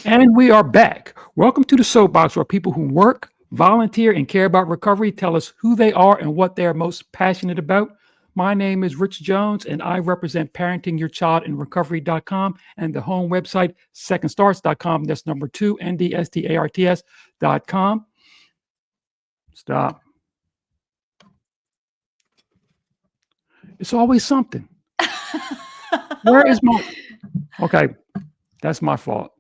And we are back. Welcome to the soapbox, where people who work, volunteer, and care about recovery tell us who they are and what they are most passionate about. My name is Rich Jones, and I represent parentingyourchildinrecovery.com and the home website secondstarts.com. That's number two, NDSTARTS.com. Stop. It's always something. Where is my. Okay, that's my fault.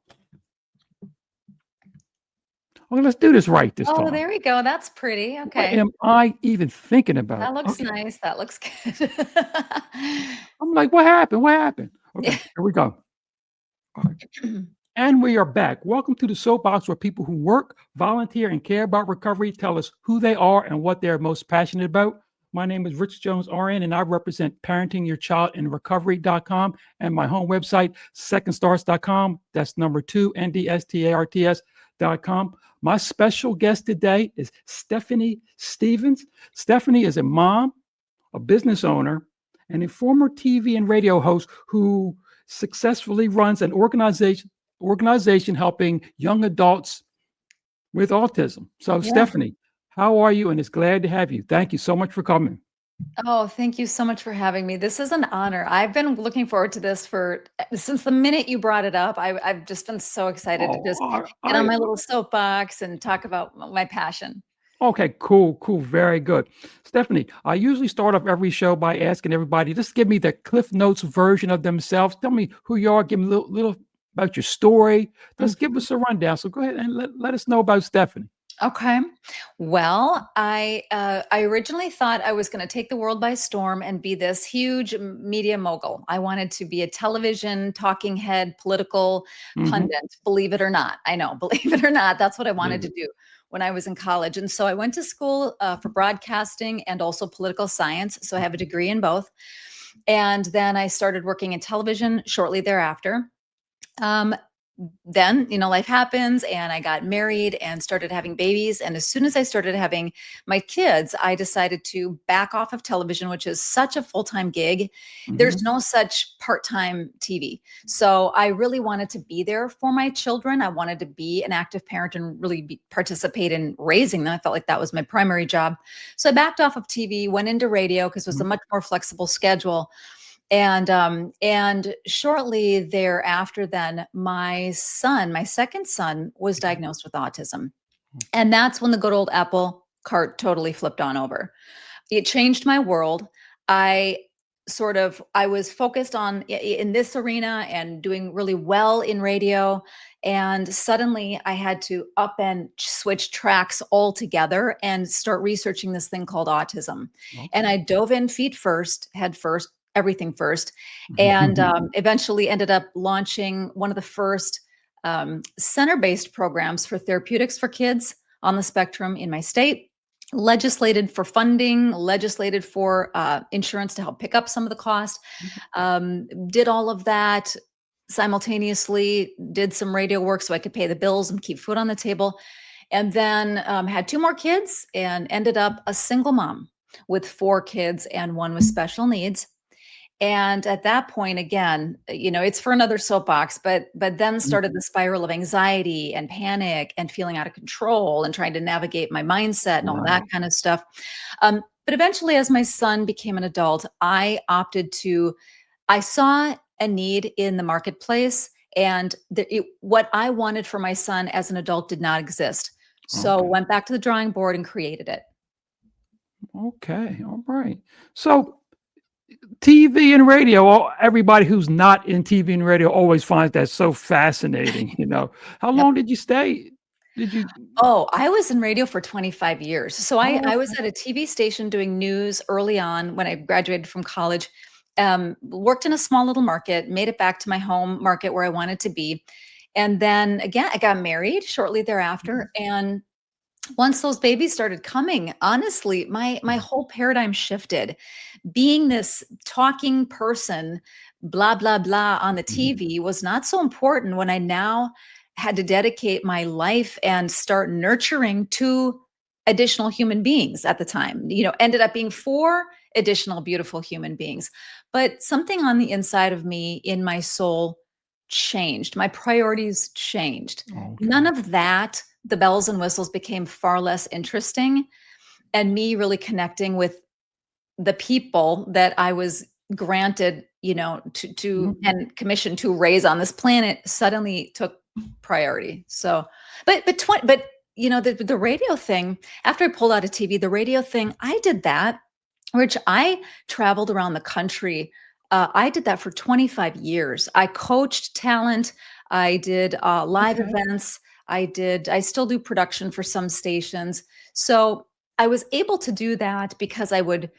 Okay, let's do this right this Oh, time. there we go. That's pretty. What Okay. am I even thinking about? That looks Okay. nice. That looks good. I'm like, what happened? What happened? Okay, Yeah. here we go. All right. And we are back. Welcome to the soapbox, where people who work, volunteer, and care about recovery tell us who they are and what they're most passionate about. My name is Rich Jones RN, and I represent parentingyourchildinrecovery.com and my home website, secondstarts.com. That's number two, NDSTARTS.com. My special guest today is Stephanie Stevens. Stephanie is a mom, a business owner, and a former TV and radio host who successfully runs an organization helping young adults with autism. So, Yeah. Stephanie, how are you? And it's glad to have you. Thank you so much for coming. Oh, thank you so much for having me. This is an honor. I've been looking forward to this for since the minute you brought it up. I've just been so excited to Oh, just get on I my little soapbox and talk about my passion. okay, cool, cool, very good. Stephanie, I usually start off every show by asking everybody just give me the Cliff Notes version of themselves. Tell me who you are. Give me a little about your story. Just give Mhm. us a rundown. So go ahead and let us know about Stephanie. Okay. Well, I originally thought I was going to take the world by storm and be this huge media mogul. I wanted to be a television talking head, political Hmm. pundit. Believe it or not, I know. Believe it or not, that's what I wanted Believe to it. do when I was in college. And so I went to school for broadcasting and also political science. So I have a degree in both. And then I started working in television shortly thereafter. Um, then, life happens and I got married and started having babies. And as soon as I started having my kids, I decided to back off of television, which is such a full time gig. There's Hmm. no such part time TV. So I really wanted to be there for my children. I wanted to be an active parent and really participate in raising them. I felt like that was my primary job. So I backed off of TV, went into radio because it was a much more flexible schedule. And shortly thereafter, then my second son, was diagnosed with autism, and that's when the good old apple cart totally flipped on over. It changed my world. I I was focused on in this arena and doing really well in radio, and suddenly I had to up and switch tracks altogether and start researching this thing called autism. And Okay. I dove in feet first, head first, everything first, and eventually ended up launching one of the first center-based programs for therapeutics for kids on the spectrum in my state, legislated for funding, legislated for insurance to help pick up some of the cost. Did all of that simultaneously, did some radio work so I could pay the bills and keep food on the table. And then had two more kids and ended up a single mom with four kids and one with special needs. And at that point, again, it's for another soapbox, but then started the spiral of anxiety and panic and feeling out of control and trying to navigate my mindset and all that Right. kind of stuff. But eventually, as my son became an adult, I saw a need in the marketplace, and what I wanted for my son as an adult did not exist. So Okay. went back to the drawing board and created it. Okay. All right. So TV and radio, everybody who's not in TV and radio always finds that so fascinating. How Yep. long did you stay? Did you? Oh, I was in radio for 25 years. So I Oh, was at a TV station doing news early on when I graduated from college. Worked in a small little market, made it back to my home market where I wanted to be. And then again, I got married shortly thereafter. And once those babies started coming, honestly, my whole paradigm shifted. Being this talking person, blah, blah, blah on the mhm. TV was not so important when I now had to dedicate my life and start nurturing two additional human beings at the time. Ended up being four additional beautiful human beings. But something on the inside of me, in my soul, changed. My priorities changed. None Okay. of that, the bells and whistles became far less interesting, and me really connecting with the people that I was granted, to Mhm. and commissioned to raise on this planet suddenly took priority. So, but the radio thing. After I pulled out of TV, the radio thing, I did that, which I traveled around the country. I did that for 25 years. I coached talent. I did live Okay. events. I still do production for some stations. So I was able to do that because I would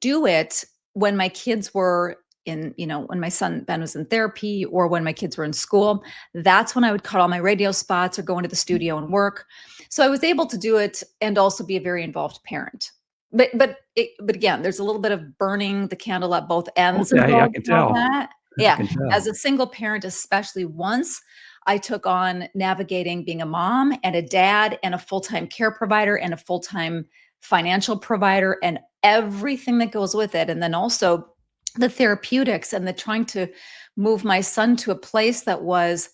do it when my kids were when my son Ben was in therapy or when my kids were in school. That's when I would cut all my radio spots or go into the studio and work. So I was able to do it and also be a very involved parent. But again, there's a little bit of burning the candle at both ends Okay, I involved can in all tell. that. I Yeah, can as tell. a single parent, especially once I took on navigating being a mom and a dad and a full-time care provider and a full-time financial provider and everything that goes with it. And then also the therapeutics and the trying to move my son to a place that was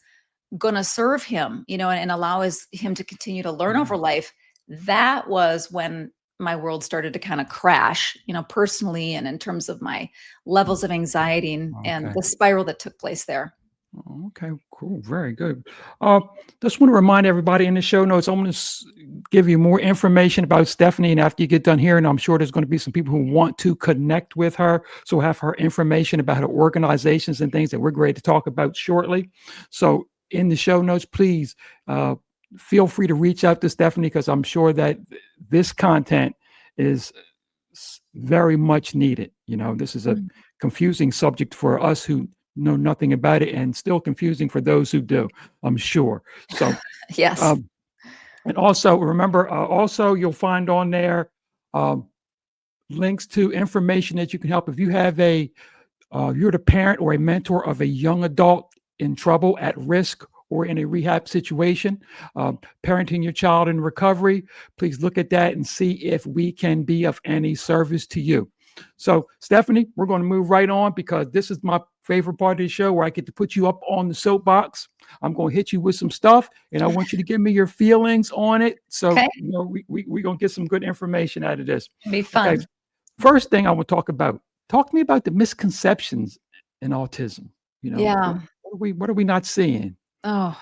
going to serve him, and allow him to continue to learn over Yeah. life. That was when my world started to kind of crash, personally and in terms of my levels of anxiety and Okay. the spiral that took place there. Oh, okay, cool, very good. Uh, just want to remind everybody in the show notes, I'm going to give you more information about Stephanie, and after you get done here, and I'm sure there's going to be some people who want to connect with her, so we'll have her information about her organizations and things that we're going to talk about shortly. So in the show notes, please uh, feel free to reach out to Stephanie because I'm sure that this content is very much needed. This is a Mm. confusing subject for us who know nothing about it, and still confusing for those who do, I'm sure. So, Yes. um, and also remember, also you'll find on there um, links to information that you can help if you have you're the parent or a mentor of a young adult in trouble, at risk, or in a rehab situation, parenting your child in recovery. Please look at that and see if we can be of any service to you. So, Stephanie, we're going to move right on because this is my favorite part of the show where I get to put you up on the soapbox. I'm going to hit you with some stuff, and I want you to give me your feelings on it. So, Okay. we're going to get some good information out of this. It'd be Okay. fun. First thing I want to talk to me about the misconceptions in autism. Yeah. What are we not seeing? Oh,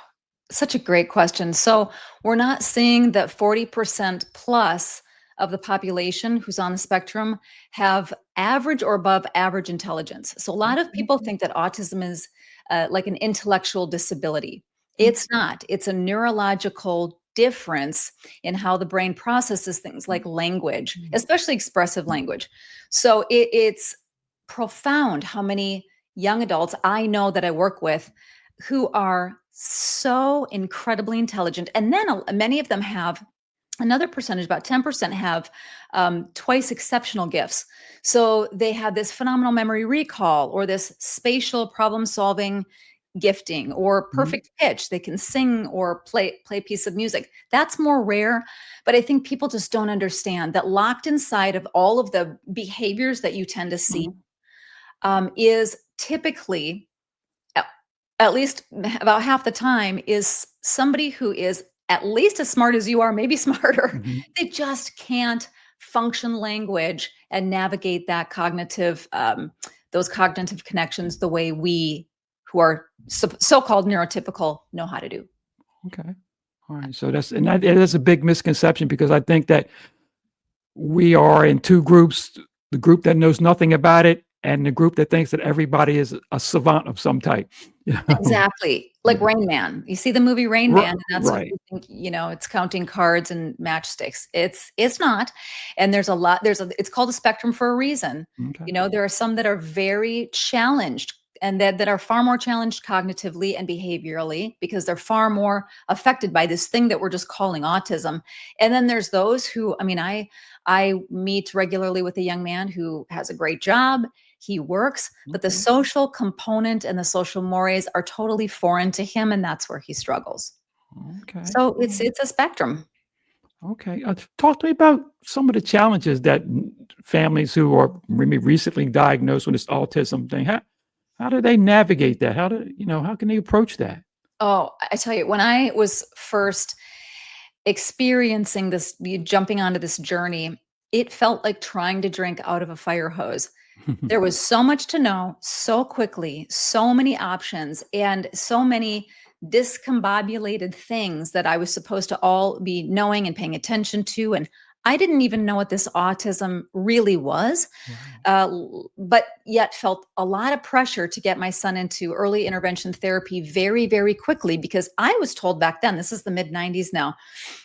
such a great question. So, we're not seeing that 40% plus of the population who's on the spectrum have average or above average intelligence. So, a lot of Okay. people think that autism is like an intellectual disability. Okay. It's not, it's a neurological difference in how the brain processes things like language, Mm. especially expressive language. So, it's profound how many young adults I know that I work with who are so incredibly intelligent. And then many of them have another percentage, about 10% have twice exceptional gifts. So they have this phenomenal memory recall or this spatial problem solving gifting or Mhm. perfect pitch. They can sing or play a piece of music. That's more rare, but I think people just don't understand that locked inside of all of the behaviors that you tend to see Mhm. is typically at at least about half the time is somebody who is at least as smart as you are, maybe smarter. Mhm. They just can't function language and navigate that cognitive, those cognitive connections the way we who are so-called neurotypical know how to do. Okay. All right. So that's a big misconception because I think that we are in two groups: the group that knows nothing about it, and the group that thinks that everybody is a savant of some type. Exactly. Like Yeah. Rain Man. You see the movie Rain Man, and that's what Right. you think, it's counting cards and matchsticks. It's not. And it's called a spectrum for a reason. Okay. There are some that are very challenged and that are far more challenged cognitively and behaviorally because they're far more affected by this thing that we're just calling autism. And then there's those who, I mean, I meet regularly with a young man who has a great job. He works, but the Okay. social component and the social mores are totally foreign to him, and that's where he struggles. Okay. So All right. it's a spectrum. Okay. Talk to me about some of the challenges that families who are maybe recently diagnosed with this autism thing. How do they navigate that? How can they approach that? Oh, I tell you, when I was first experiencing jumping onto this journey, it felt like trying to drink out of a fire hose. There was so much to know so quickly, so many options, and so many discombobulated things that I was supposed to all be knowing and paying attention to. And I didn't even know what this autism really was, Right. but yet felt a lot of pressure to get my son into early intervention therapy very, very quickly because I was told back then, this is the mid 90s now,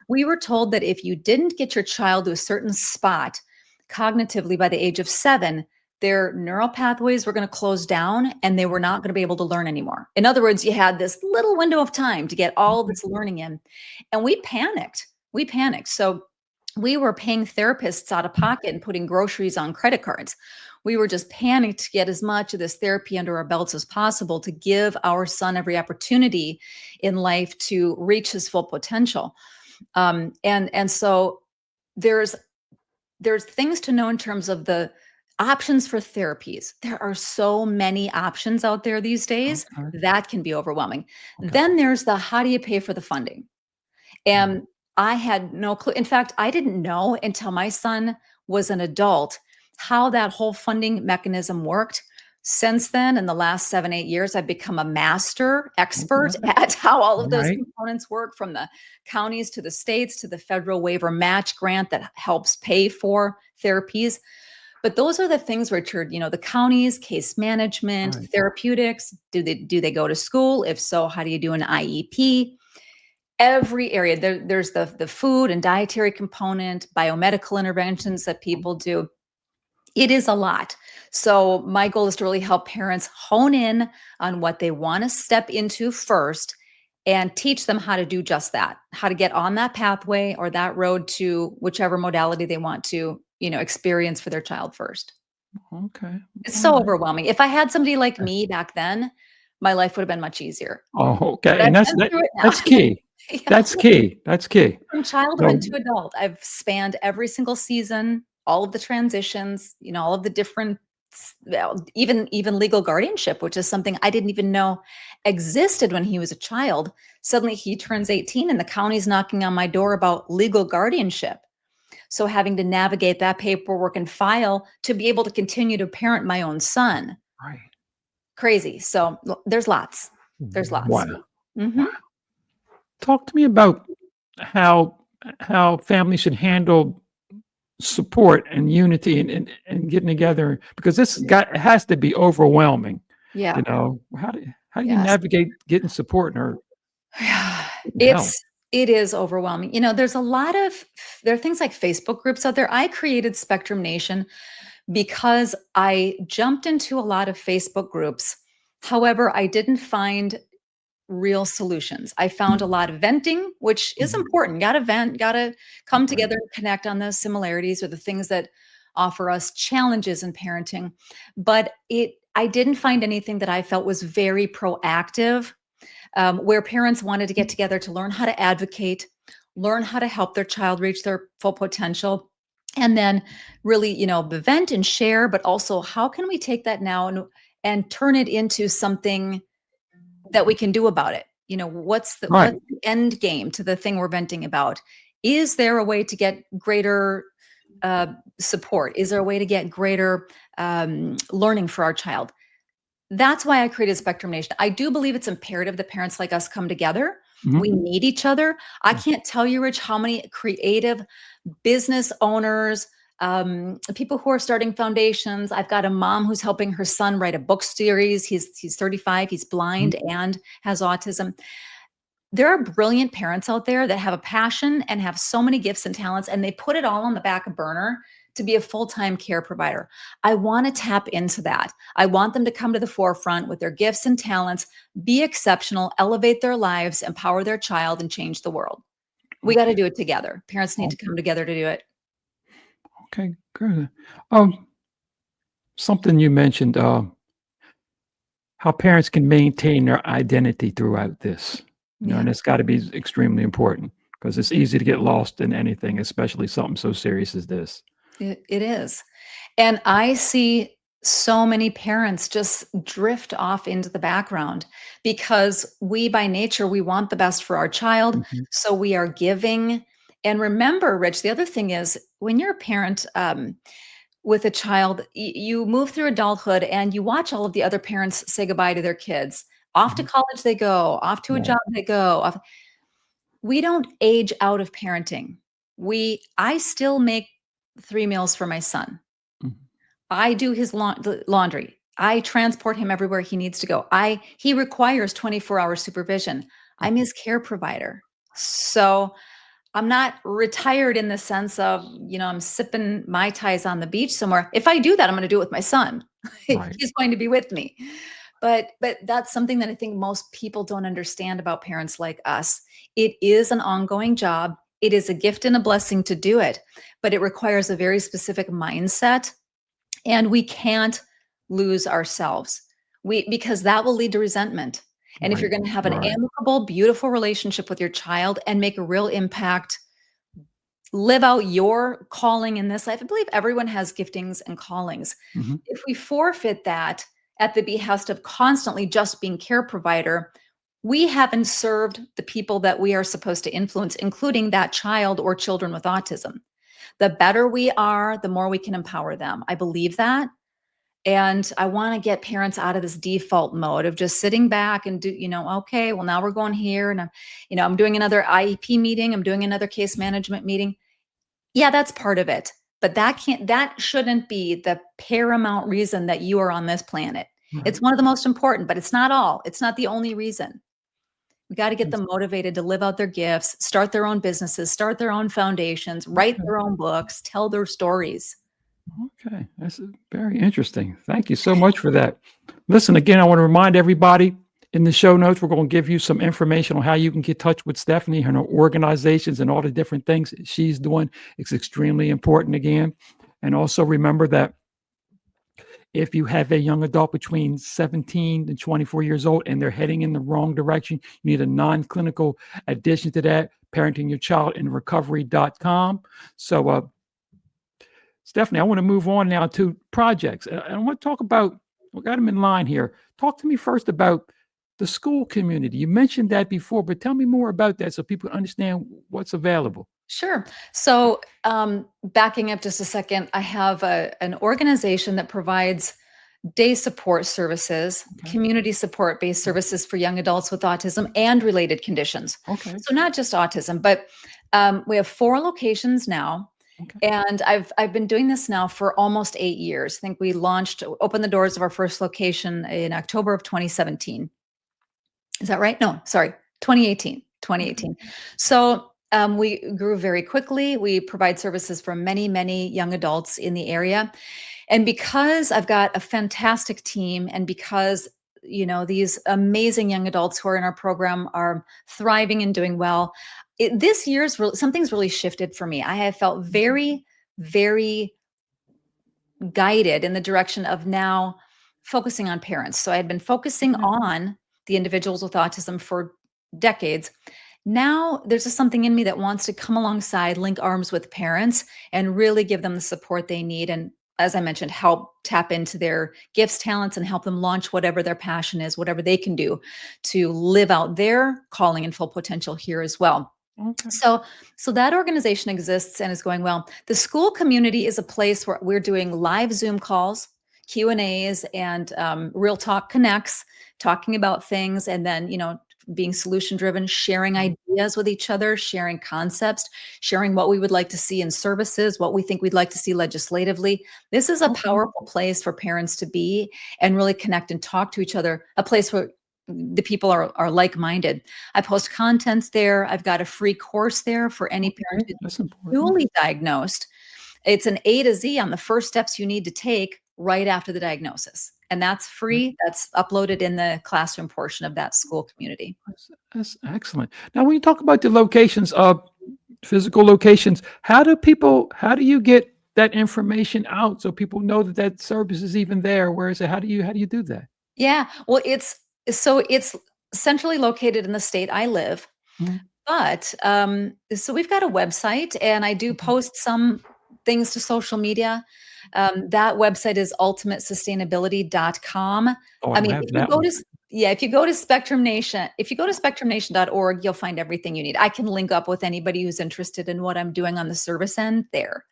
we were told that if you didn't get your child to a certain spot cognitively by the age of 7, their neural pathways were going to close down and they were not going to be able to learn anymore. In other words, you had this little window of time to get all this learning in. And we panicked. We panicked. So we were paying therapists out of pocket and putting groceries on credit cards. We were just panicked to get as much of this therapy under our belts as possible to give our son every opportunity in life to reach his full potential. And so there's things to know in terms of the options for therapies. There are so many options out there these days Okay. that can be overwhelming. Okay. Then there's the how do you pay for the funding? Mm. And I had no clue. In fact, I didn't know until my son was an adult how that whole funding mechanism worked. Since then, in the last 7, 8 years, I've become a master expert Okay. at how all of those Right. components work, from the counties to the states to the federal waiver match grant that helps pay for therapies. But those are the things, Richard, the counties, case management, Right. therapeutics, do they go to school? If so, how do you do an IEP? Every area there's the food and dietary component, biomedical interventions that people do. It is a lot. So my goal is to really help parents hone in on what they want to step into first and teach them how to do just that, how to get on that pathway or that road to whichever modality they want to, experience for their child first. Okay. It's All so right. overwhelming. If I had somebody like me back then, my life would have been much easier. Oh, But okay. I've And been through it now. that's key. Yeah. That's key. That's key. From childhood So to adult, I've spanned every single season, all of the transitions, all of the different well, even legal guardianship, which is something I didn't even know existed when he was a child. Suddenly he turns 18 and the county's knocking on my door about legal guardianship. So having to navigate that paperwork and file to be able to continue to parent my own son. right. Crazy. So there's lots. There's lots. Wow. Mhm. Wow. Talk to me about how how families should handle support and unity and getting together because it has to be overwhelming. Yeah. How do you Yes. navigate getting support or Yeah, getting help? it is overwhelming. There are things like Facebook groups out there. I created Spectrum Nation because I jumped into a lot of Facebook groups. However, I didn't find real solutions. I found a lot of venting, which is Mhm. important. Got to vent, got to come Right. together and connect on those similarities or the things that offer us challenges in parenting. But I didn't find anything that I felt was very proactive, where parents wanted to get together to learn how to advocate, learn how to help their child reach their full potential, and then really, vent and share, but also how can we take that now and turn it into something that we can do about it? What's Right. the end game to the thing we're venting about? Is there a way to get greater uh, support? Is there a way to get greater learning for our child? That's why I created Spectrum Nation. I do believe it's imperative that parents like us come together. Mhm. We need each other. I can't tell you, Rich, how many creative business owners, people who are starting foundations. I've got a mom who's helping her son write a book series. He's 35, he's Mhm. blind and has autism. There are brilliant parents out there that have a passion and have so many gifts and talents, and they put it all on the back burner to be a full-time care provider. I want to tap into that. I want them to come to the forefront with their gifts and talents, be exceptional, elevate their lives, empower their child, and change the world. We got to Okay. do it together. Parents need to Okay. come together to do it. Okay. Good. Um, Something you mentioned, how parents can maintain their identity throughout this, Yeah, and it's gotta be extremely important because it's easy to get lost in anything, especially something so serious as this. it is. And I see So many parents just drift off into the background because we, by nature, we want the best for our child. Mhm. So we are giving. And remember, Rich, the other thing is when you're a parent with a child, you move through adulthood and you watch all of the other parents say goodbye to their kids. Off to Mhm. college they go, off to a Right. job they go. We don't age out of parenting. I still make 3 meals for my son. Mhm. I do his the laundry. I transport him everywhere he needs to go. He requires 24-hour supervision. I'm Mhm. his care provider. So, I'm not retired in the sense of, I'm sipping Mai Tais on the beach somewhere. If I do that, I'm gonna do it with my son. Right. He's going to be with me. But that's something that I think most people don't understand about parents like us. It is an ongoing job. It is a gift and a blessing to do it, but it requires a very specific mindset, and we can't lose ourselves. Because that will lead to resentment. And if you're Right. going to have an Right. amicable, beautiful relationship with your child and make a real impact, live out your calling in this life. I believe everyone has giftings and callings. Mhm. If we forfeit that at the behest of constantly just being care provider, we haven't served the people that we are supposed to influence, including that child or children with autism. The better we are, the more we can empower them. I believe that. And I want to get parents out of this default mode of just sitting back and okay, well, now we're going here. And I'm doing another IEP meeting. I'm doing another case management meeting. Yeah, that's part of it, but that shouldn't be the paramount reason that you are on this planet. It's Right. one of the most important, but it's not all. It's not the only reason. We gotta get Yes. them motivated to live out their gifts, start their own businesses, start their own foundations, write Okay. their own books, tell their stories. Okay. That's very interesting. Thank you so much for that. Listen, again, I want to remind everybody in the show notes, we're going to give you some information on how you can get in touch with Stephanie and her organizations and all the different things she's doing. It's extremely important again. And also remember that if you have a young adult between 17 and 24 years old and they're heading in the wrong direction, you need a non-clinical addition to that, parentingyourchildinrecovery.com. So, Stephanie, I want to move on now to projects. I want to talk about, we got them in line here. Talk to me first about the school community. You mentioned that before, but tell me more about that so people understand what's available. Sure. So, backing up just a second, I have an organization that provides day support services, Okay. community support based services for young adults with autism and related conditions. Okay. So, not just autism, but we have 4 locations now. Okay. And I've been doing this now for almost 8 years. I think we opened the doors of our first location in October of 2017. Is that right? No, sorry, 2018. Okay. 2018. So we grew very quickly. We provide services for many, many young adults in the area. And because I've got a fantastic team, and because these amazing young adults who are in our program are thriving and doing well, this year's something's really shifted for me. I have felt Okay. very, very guided in the direction of now focusing on parents. So I had been focusing Okay. on the individuals with autism for decades. Now there's just something in me that wants to come alongside, link arms with parents, and really give them the support they need. And as I mentioned, help tap into their gifts, talents, and help them launch whatever their passion is, whatever they can do to live out their calling and full potential here as well. Okay. So that organization exists and is going well. The school community is a place where we're doing live Zoom calls, Q&As, and real talk connects, talking about things, and then being solution driven, sharing ideas with each other, sharing concepts, sharing what we would like to see in services, what we think we'd like to see legislatively. This is a Okay. powerful place for parents to be and really connect and talk to each other, a place where the people are like-minded. I post content there. I've got a free course there for any parent Okay. who's That's important. newly diagnosed. It's an A to Z on the first steps you need to take right after the diagnosis. And that's Okay. free. That's uploaded in the classroom portion of that school community. That's excellent. Now, when you talk about the locations, physical locations, how do you get that information out so people know that that service is even there? Where is it? How do you do that? Yeah. Well, it's centrally located in the state I live. Mhm. But, so we've got a website, and I do Okay. post some things to social media. That website is ultimatesustainability.com. Oh, I I mean, have if you that go one. to yeah, if you go to Spectrum Nation, if you go to spectrumnation.org, you'll find everything you need. I can link up with anybody who's interested in what I'm doing on the service end there.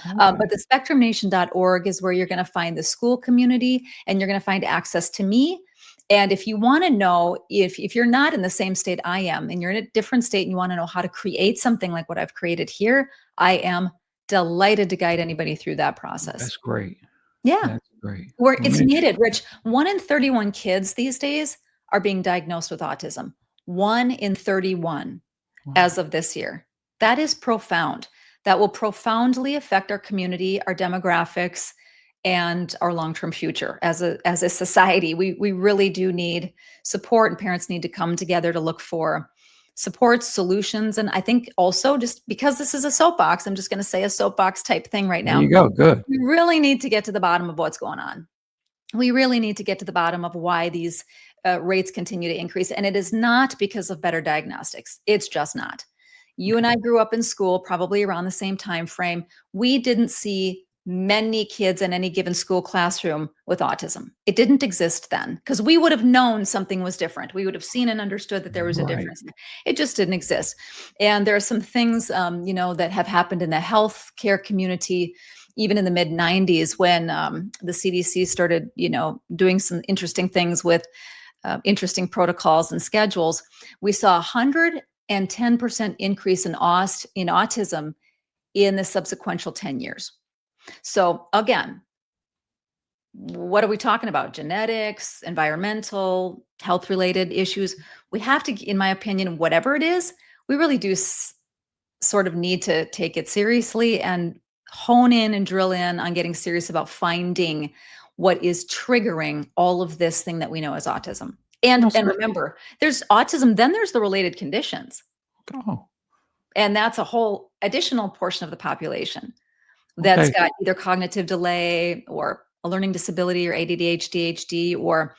Okay. But the spectrumnation.org is where you're going to find the school community, and you're going to find access to me. And if you want to know, if you're not in the same state I am, and you're in a different state and you want to know how to create something like what I've created here, I am delighted to guide anybody through that process. That's great. Yeah, That's great. where Well, it's man, needed. Rich, 1 in 31 kids these days are being diagnosed with autism. 1 in 31 wow. as of this year. That is profound. That will profoundly affect our community, our demographics, and our long-term future as a society. We really do need support, and parents need to come together to look for support solutions. And I think also, just because this is a soapbox, I'm just going to say a soapbox type thing right There now. you go. Good. We really need to get to the bottom of what's going on. We really need to get to the bottom of why these rates continue to increase. And it is not because of better diagnostics. It's just not. You and Okay. I grew up in school probably around the same time frame. We didn't see many kids in any given school classroom with autism. It didn't exist then because we would have known something was different. We would have seen and understood that there was a Right. difference. It just didn't exist. And there are some things, that have happened in the healthcare community, even in the mid 90s, when the CDC started, doing some interesting things with interesting protocols and schedules. We saw 110% increase in autism in the subsequent 10 years. So again, what are we talking about? Genetics, environmental, health related issues. We have to, in my opinion, whatever it is, we really do sort of need to take it seriously and hone in and drill in on getting serious about finding what is triggering all of this thing that we know as autism. No, And sir. remember, there's autism, then there's the related conditions. Oh, And that's a whole additional portion of the population that's okay. got either cognitive delay or a learning disability or ADD, ADHD, or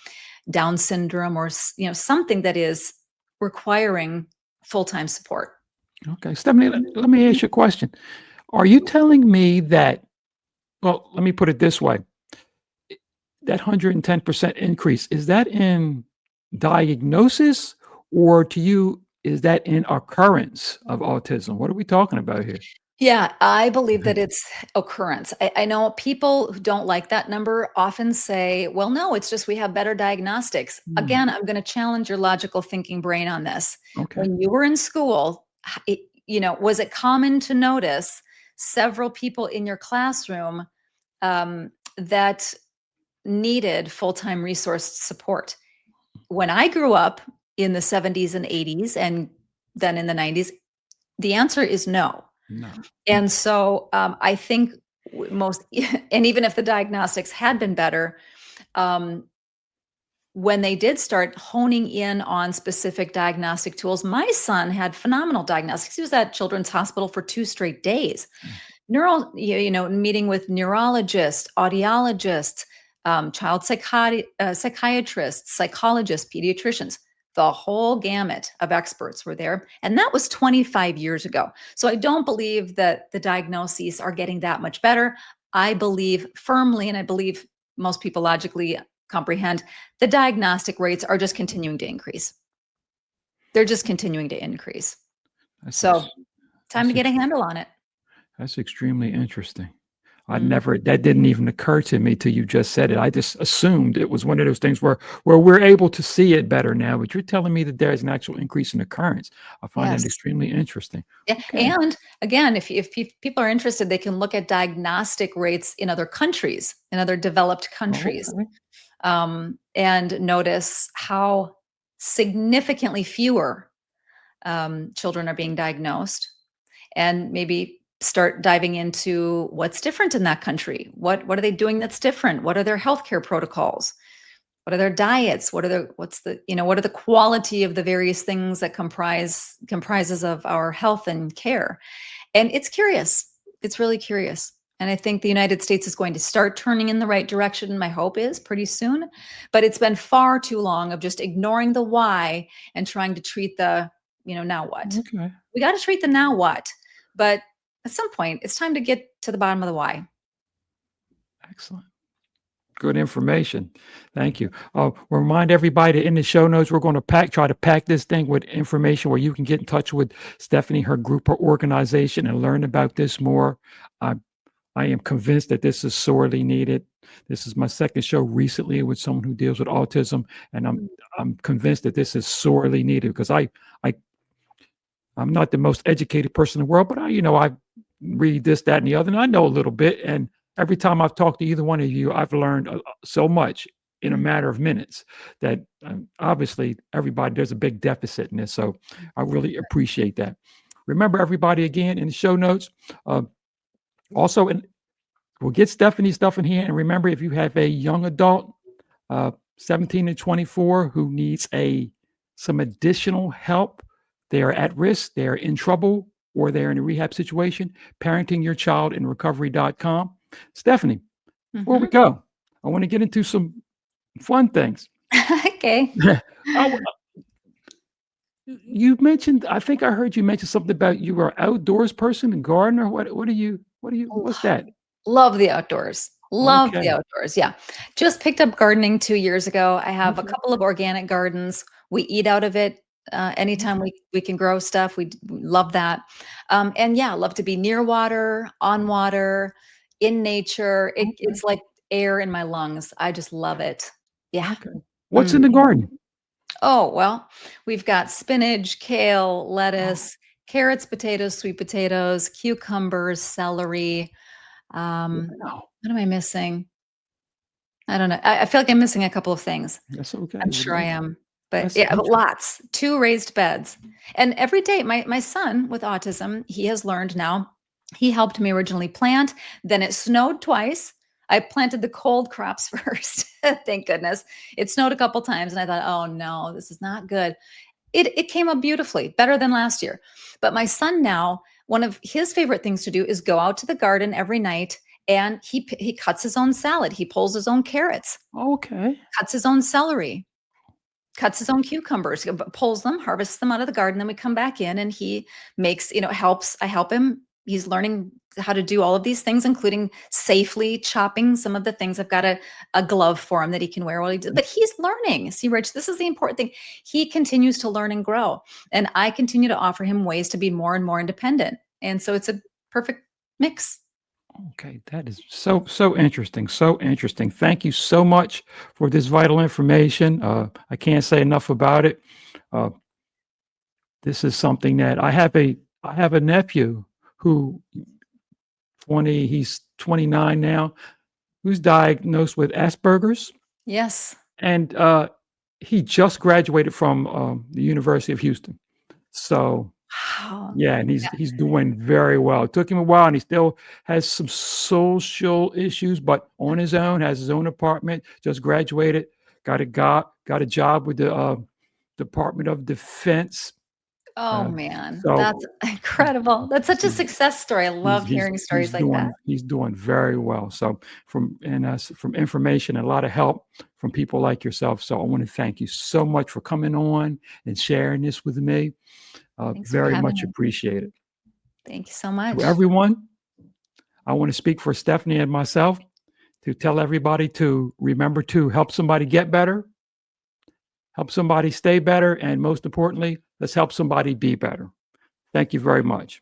Down syndrome, or something that is requiring full-time support. Okay. Stephanie, let me ask you a question. Are you telling me that, well, let me put it this way. That 110% increase, is that in diagnosis, or to you, is that in occurrence of autism? What are we talking about here? Yeah, I believe that it's occurrence. I know people who don't like that number often say, well, no, it's just we have better diagnostics. Hmm. Again, I'm going to challenge your logical thinking brain on this. Okay. When you were in school, was it common to notice several people in your classroom that needed full-time resource support? When I grew up in the 70s and 80s, and then in the 90s, the answer is no. No. And so I think most, and even if the diagnostics had been better, um, when they did start honing in on specific diagnostic tools, my son had phenomenal diagnostics. He was at Children's Hospital for 2 straight days. Mm. Meeting with neurologists, audiologists, psychiatrists, psychologists, pediatricians. The whole gamut of experts were there. And that was 25 years ago. So I don't believe that the diagnoses are getting that much better. I believe firmly, and I believe most people logically comprehend, the diagnostic rates are just continuing to increase. They're just continuing to increase. That's So ex- time to that's get a ex- handle on it. that's extremely interesting. Mm. That didn't even occur to me till you just said it. I just assumed it was one of those things where we're able to see it better now, but you're telling me that there's an actual increase in occurrence. I find that Yes. extremely interesting. Yeah, Okay. and again, if people are interested, they can look at diagnostic rates in other countries, in other developed Oh, countries, okay. and notice how significantly fewer children are being diagnosed, and maybe start diving into what's different in that country. What are they doing that's different? What are their healthcare protocols? What are their diets? What are the quality of the various things that comprises of our health and care? And it's curious. It's really curious. And I think the United States is going to start turning in the right direction. My hope is pretty soon. But it's been far too long of just ignoring the why and trying to treat the, now what? Okay. We got to treat the now what. But at some point, it's time to get to the bottom of the why. Excellent. Good information. Thank you. We'll remind everybody that in the show notes, we're going to try to pack this thing with information where you can get in touch with Stephanie, her group, her organization, and learn about this more. I, I am convinced that this is sorely needed. This is my second show recently with someone who deals with autism, and I'm convinced that this is sorely needed because I I'm not the most educated person in the world, but I read this, that, and the other, and I know a little bit. And every time I've talked to either one of you, I've learned so much in a matter of minutes that obviously there's a big deficit in this. So I really appreciate that. Remember, everybody, again, in the show notes, also, we'll get Stephanie's stuff in here. And remember, if you have a young adult, 17 to 24, who needs some additional help, they are at risk, they're in trouble, or they're in a rehab situation, parentingyourchildinrecovery.com. Stephanie, before we go, I want to get into some fun things. Okay. You mentioned, I think I heard you mention something about you were an outdoors person and gardener. What's that? Love the outdoors. Love the Okay. outdoors. Yeah. Just picked up gardening 2 years ago. I have a Okay. couple of organic gardens. We eat out of it. Anytime we can grow stuff, we love that. And yeah, love to be near water, on water, in nature. It's like air in my lungs. I just love it. Yeah. Okay. What's in the garden? Oh, well, we've got spinach, kale, lettuce, carrots, potatoes, sweet potatoes, cucumbers, celery. Wow. What am I missing? I don't know. I feel like I'm missing a couple of things. That's okay. I'm sure I am. But That's yeah, but interesting. lots. 2 raised beds. And every day, my son with autism, he has learned now. He helped me originally plant, then it snowed twice. I planted the cold crops first. Thank goodness. It snowed a couple times and I thought, "Oh no, this is not good." It came up beautifully, better than last year. But my son now, one of his favorite things to do is go out to the garden every night and he cuts his own salad. He pulls his own carrots, Okay. cuts his own celery, cuts his own cucumbers, pulls them, harvests them out of the garden. Then we come back in and he makes, I help him. He's learning how to do all of these things, including safely chopping some of the things. I've got a glove for him that he can wear while he does, but he's learning. See, Rich, this is the important thing. He continues to learn and grow. And I continue to offer him ways to be more and more independent. And so it's a perfect mix. Okay, that is so interesting. So interesting. Thank you so much for this vital information. I can't say enough about it. Uh, this is something that I have a nephew who he's 29 now, who's diagnosed with Asperger's, Yes. and he just graduated from the University of Houston. So Wow. yeah, and he's doing very well. It took him a while, and he still has some social issues, but on his own, has his own apartment, just graduated, got a job with the Department of Defense. Oh man, So that's incredible. That's such a he's success story. I love hearing stories like that. he's doing very well. So from information and a lot of help from people like yourself. So I want to thank you so much for coming on and sharing this with me. Thanks for Very having much me. appreciated. Thank you so much. To everyone, I want to speak for Stephanie and myself to tell everybody to remember to help somebody get better, help somebody stay better, and most importantly, let's help somebody be better. Thank you very much.